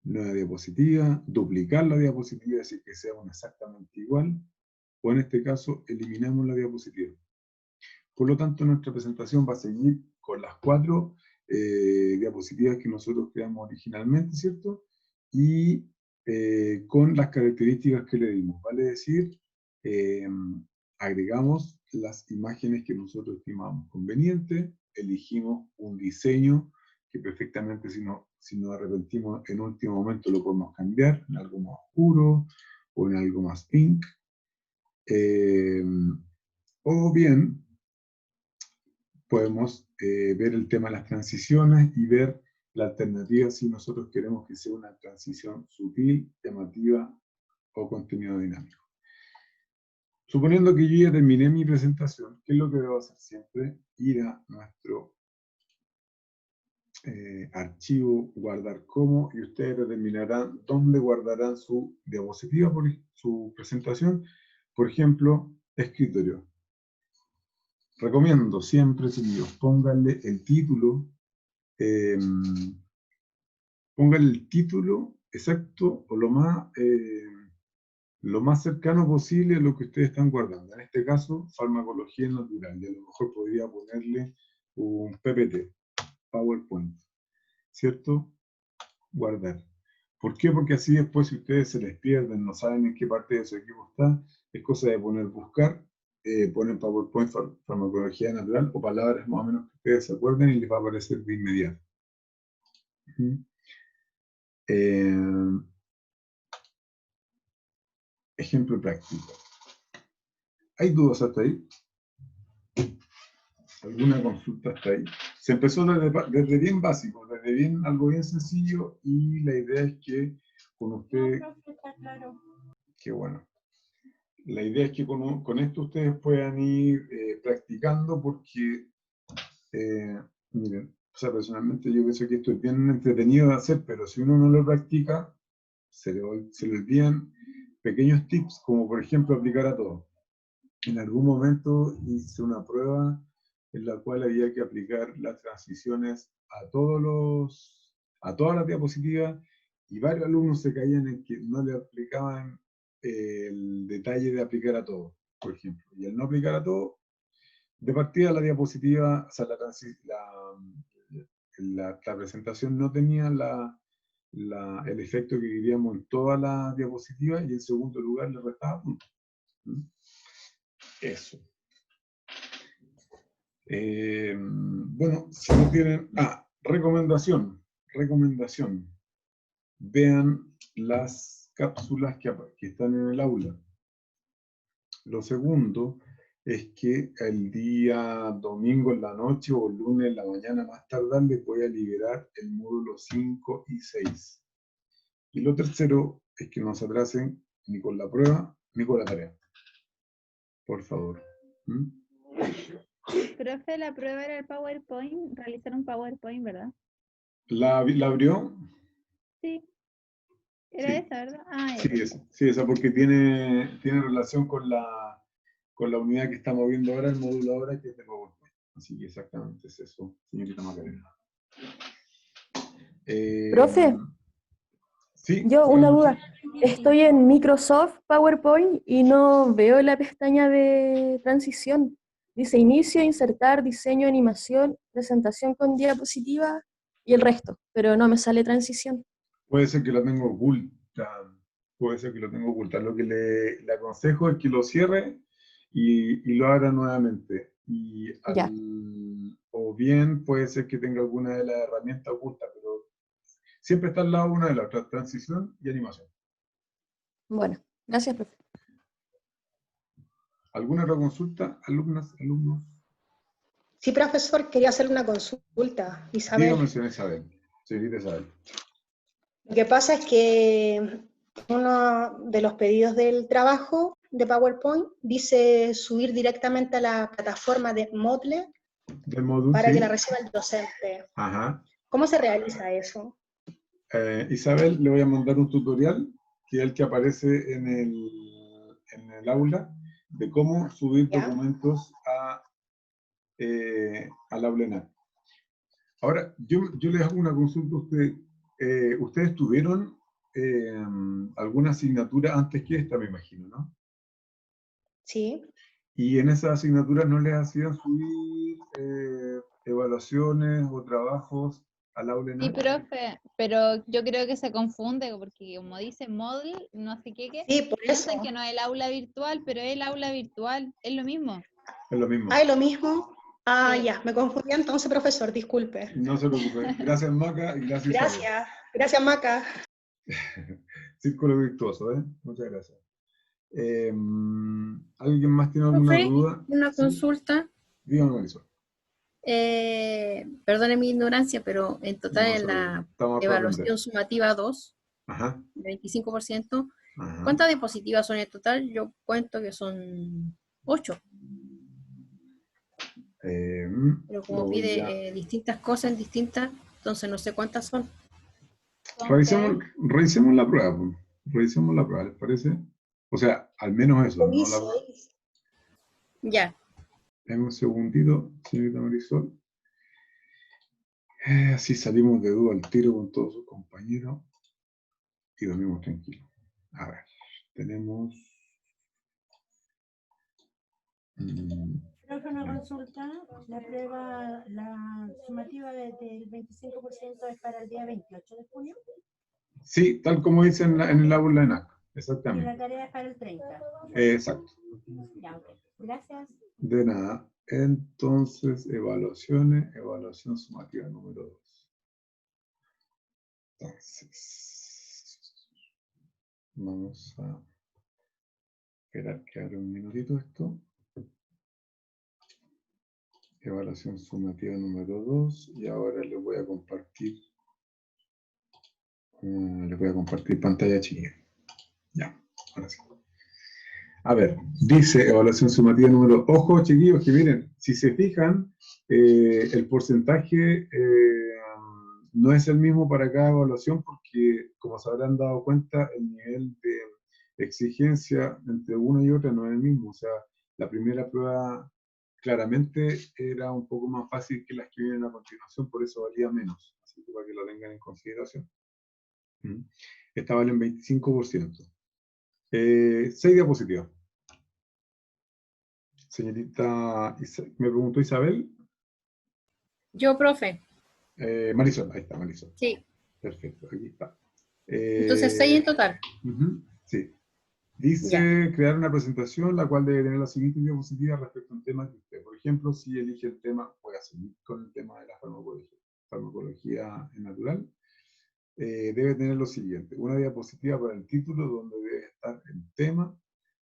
Nueva diapositiva, duplicar la diapositiva, es decir, que sea exactamente igual, o en este caso, eliminamos la diapositiva. Por lo tanto, nuestra presentación va a seguir con las 4 diapositivas que nosotros creamos originalmente, ¿cierto? Y con las características que le dimos, vale decir, agregamos las imágenes que nosotros estimamos conveniente, elegimos un diseño que perfectamente, si nos arrepentimos en último momento, lo podemos cambiar en algo más oscuro o en algo más pink. O bien, podemos ver el tema de las transiciones y ver la alternativa si nosotros queremos que sea una transición sutil, llamativa o contenido dinámico. Suponiendo que yo ya terminé mi presentación, ¿qué es lo que debo hacer siempre? Ir a nuestro archivo, guardar como, y ustedes determinarán dónde guardarán su diapositiva, su presentación. Por ejemplo, escritorio. Recomiendo siempre, chiquillos, pónganle el título, pónganle el título exacto o lo más cercano posible a lo que ustedes están guardando. En este caso, farmacología natural, y a lo mejor podría ponerle un PPT, PowerPoint, ¿cierto? Guardar. ¿Por qué? Porque así después, si ustedes se les pierden, no saben en qué parte de su equipo está, es cosa de poner buscar, ponen PowerPoint, farmacología natural, o palabras más o menos que ustedes se acuerden y les va a aparecer de inmediato. Ejemplo práctico. ¿Hay dudas hasta ahí? ¿Alguna consulta hasta ahí? Se empezó desde bien básico, desde bien, algo bien sencillo, y la idea es que con usted, que bueno, la idea es que con esto ustedes puedan ir practicando, porque, miren, o sea, personalmente yo pienso que esto es bien entretenido de hacer, pero si uno no lo practica, se le olvidan pequeños tips, como por ejemplo aplicar a todo. En algún momento hice una prueba en la cual había que aplicar las transiciones a todas las diapositivas, y varios alumnos se caían en que no le aplicaban el detalle de aplicar a todo, por ejemplo. Y al no aplicar a todo, de partida la diapositiva, o sea, la presentación no tenía el efecto que queríamos en todas las diapositivas, y en segundo lugar le restaba puntos. Eso. Bueno, si no tienen... recomendación. Vean las cápsulas que están en el aula. Lo segundo es que el día domingo en la noche o el lunes en la mañana más tardar les voy a liberar el módulo 5 y 6. Y lo tercero es que no se atrasen ni con la prueba ni con la tarea. Por favor. Profe, la prueba era el PowerPoint, realizar un PowerPoint, ¿verdad? ¿La abrió? Sí. Era Sí. esa, ¿verdad? Ah, Sí, ya. esa porque tiene relación con la unidad que estamos viendo ahora, el módulo ahora, que es de PowerPoint. Así que exactamente es eso, señorita Macarena. Profe, Sí, yo buenas una noches. duda. Estoy en Microsoft PowerPoint y no veo la pestaña de transición. Dice inicio, insertar, diseño, animación, presentación con diapositiva y el resto, pero no me sale transición. Puede ser que la tengo oculta. Puede ser que lo tengo oculta. Lo que le aconsejo es que lo cierre y lo abra nuevamente. Ya, O bien puede ser que tenga alguna de las herramientas ocultas, pero siempre está al lado una de las otras, transición y animación. bueno, gracias, profe. ¿Alguna otra consulta, alumnas, alumnos? Sí, profesor, quería hacerle una consulta, Dígame, Isabel. señora Isabel. Señorita Isabel. Lo que pasa es que uno de los pedidos del trabajo de PowerPoint dice subir directamente a la plataforma de Moodle Del módulo, para sí. que la reciba el docente. Ajá. ¿Cómo se realiza eso? Isabel, le voy a mandar un tutorial, que es el que aparece en el aula, de cómo subir ¿Ya? documentos al aula ENAC. Ahora, yo les hago una consulta a ustedes. Ustedes tuvieron alguna asignatura antes que esta, me imagino, ¿no? Sí. Y en esas asignaturas no les hacían subir evaluaciones o trabajos al aula Sí, ENAC. profe, pero yo creo que se confunde porque como dice Moodle, no sé qué, Sí, por eso. piensan que no es el aula virtual, pero es el aula virtual, es lo mismo. Es lo mismo. Ah, ¿es lo mismo? Ah, Sí. ya, me confundí entonces, profesor, disculpe. No se preocupe. Gracias, Maca, y gracias, Isabel. Gracias. Gracias, Maca. Círculo virtuoso, ¿eh? Muchas gracias. ¿Alguien más tiene alguna Profe, duda? una ¿Sí? consulta. Dígame, Marisol. Perdone mi ignorancia, pero en total No en se preocupe. la Estamos para aprender. evaluación sumativa 2, Ajá. de 25%, Ajá. ¿cuántas diapositivas son en total? Yo cuento que son 8, pero Lo como voy a... pide distintas cosas en distintas, entonces no sé cuántas son. Revisemos la prueba. Pues. Revisemos la prueba, ¿les parece? O sea, al menos eso, no la prueba. Ya. Dame un segundito, señorita Marisol. Así salimos de duda al tiro con todos sus compañeros y dormimos tranquilos. A ver, tenemos... Profe, una consulta. La prueba, la sumativa del 25% es para el día 28 de junio Sí, tal como dice en el aula ENAC, y la exactamente. tarea es para el 30. Exacto. Ya, ok. Gracias. De nada. Entonces, evaluación sumativa número 2. Entonces, vamos a esperar que abra un minutito esto. Evaluación sumativa número 2. Y ahora les voy a compartir pantalla chiquilla. Ya, ahora sí. A ver, dice evaluación sumativa número... Ojo, chiquillos, que miren, si se fijan, el porcentaje no es el mismo para cada evaluación porque, como se habrán dado cuenta, el nivel de exigencia entre una y otra no es el mismo. O sea, la primera prueba claramente era un poco más fácil que las que vienen a continuación, por eso valía menos. Así que para que lo tengan en consideración. Esta vale en 25%. 6 diapositivas. Señorita, me preguntó Isabel. Yo, profe. Marisol, ahí está, Marisol. Sí. Perfecto, aquí está. Entonces, 6 en total. Sí. Dice crear una presentación, la cual debe tener las siguientes diapositivas respecto a un tema que usted, por ejemplo, si elige el tema, puede seguir con el tema de la farmacología natural. Debe tener lo siguiente, una diapositiva para el título donde debe estar el tema,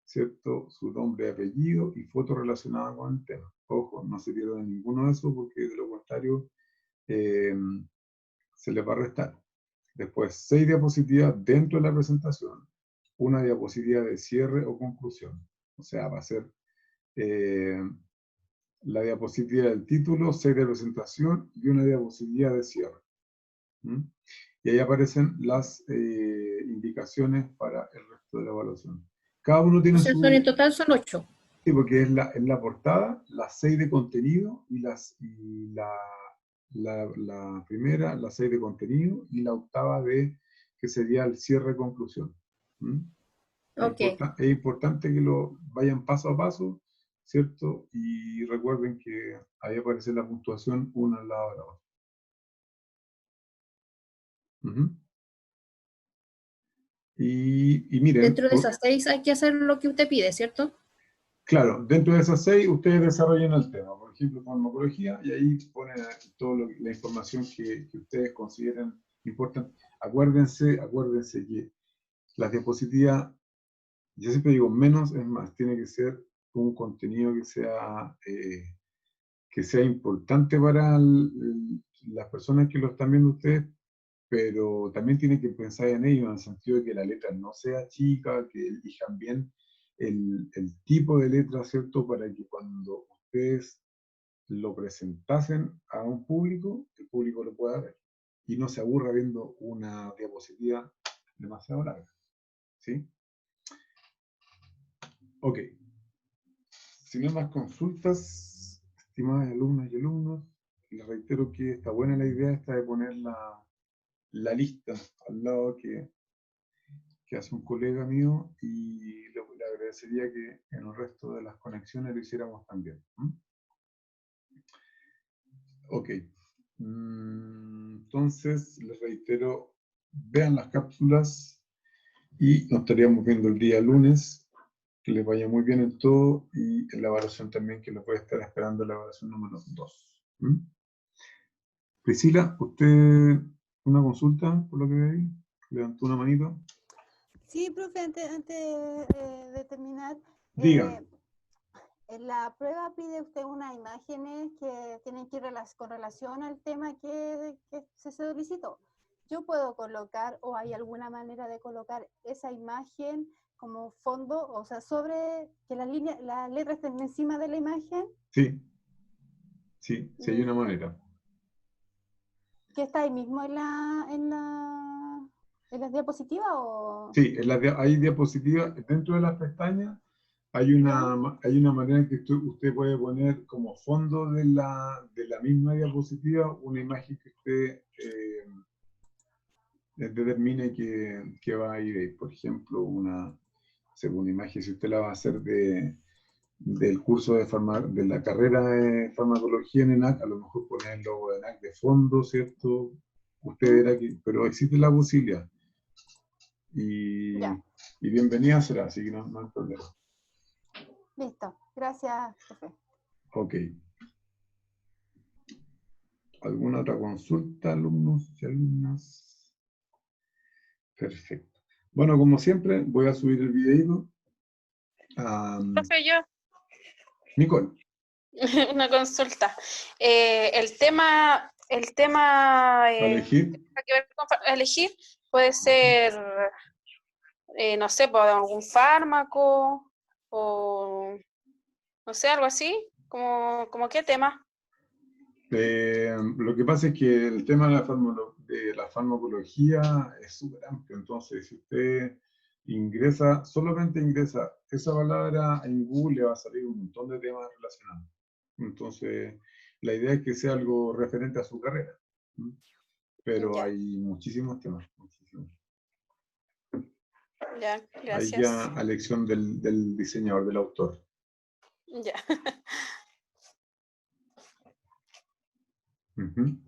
¿cierto? Su nombre y apellido y foto relacionada con el tema. Ojo, no se pierda ninguno de esos porque de lo contrario se les va a restar. Después, 6 diapositivas dentro de la presentación, una diapositiva de cierre o conclusión. O sea, va a ser la diapositiva del título, 6 de presentación y una diapositiva de cierre. Y ahí aparecen las indicaciones para el resto de la evaluación. Cada uno tiene su... En total son 8. Sí, porque es la portada, las 6 de contenido y la primera, las 6 de contenido y la octava que sería el cierre-conclusión. Okay. Es importante que lo vayan paso a paso, ¿cierto? Y recuerden que ahí aparece la puntuación una al lado de la otra. Y miren... Dentro de esas 6 hay que hacer lo que usted pide, ¿cierto? Claro, dentro de esas 6 ustedes desarrollan el tema, por ejemplo, farmacología, y ahí ponen toda la información que ustedes consideren importante. Acuérdense que las diapositivas, yo siempre digo, menos es más, tiene que ser un contenido que sea importante para las personas que lo están viendo ustedes, pero también tienen que pensar en ello, en el sentido de que la letra no sea chica, que elijan bien el tipo de letra, ¿cierto? Para que cuando ustedes lo presentasen a un público, el público lo pueda ver. Y no se aburra viendo una diapositiva demasiado larga. ¿Sí? Ok. Si no hay más consultas, estimadas alumnas y alumnos, les reitero que está buena la idea esta de poner la lista al lado que hace un colega mío y le agradecería que en el resto de las conexiones lo hiciéramos también. Ok. Entonces, les reitero, vean las cápsulas y nos estaríamos viendo el día lunes. Que les vaya muy bien en todo y en la evaluación también, que los voy a estar esperando en la evaluación número 2. Priscila, ¿usted una consulta por lo que ve ahí? ¿Levantó una manito? Sí, profe, antes de terminar, Diga. en la prueba pide usted unas imágenes que tienen que ir con relación al tema que se solicitó. ¿Yo puedo colocar o hay alguna manera de colocar esa imagen como fondo, o sea, sobre que las letras estén encima de la imagen? Sí, sí hay una manera. ¿Que está ahí mismo en las diapositivas? ¿O? Sí, hay diapositivas dentro de las pestañas. Hay una manera en que usted puede poner como fondo de la misma diapositiva una imagen que usted determine que va a ir ahí. Por ejemplo, una segunda imagen, si usted la va a hacer del curso de la carrera de farmacología en ENAC, a lo mejor poner el logo de ENAC de fondo, ¿cierto? Usted verá que, pero existe la posibilidad. Y bienvenida será, así que no hay problema. Listo, gracias, profe. Ok. ¿Alguna otra consulta, alumnos y alumnas? Perfecto. Bueno, como siempre, voy a subir el videito. Profe, yo. Nicole. Una consulta. El tema ¿Para elegir? tiene que ver con elegir puede ser, no sé, por algún fármaco o no sé, algo así. ¿Como qué tema? Lo que pasa es que el tema de la farmacología es súper amplio, entonces si usted solamente ingresa esa palabra en Google, le va a salir un montón de temas relacionados. Entonces, la idea es que sea algo referente a su carrera. ¿Mm? Pero Ya. hay muchísimos temas, muchísimos. Ya, Ahí gracias. ya a elección del diseñador, del autor. Ya. Ujú.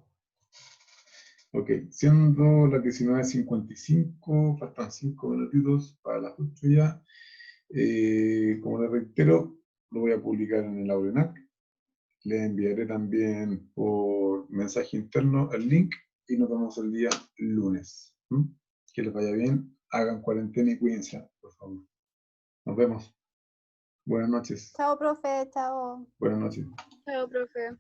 Ok, siendo las 19:55, faltan 5 minutitos para las 8 ya. Como les reitero, lo voy a publicar en el Aurenac. Les enviaré también por mensaje interno el link y nos vemos el día lunes. ¿Mm? Que les vaya bien, hagan cuarentena y cuídense, por favor. Nos vemos. Buenas noches. Chao, profe, chao. Buenas noches. Chao, profe.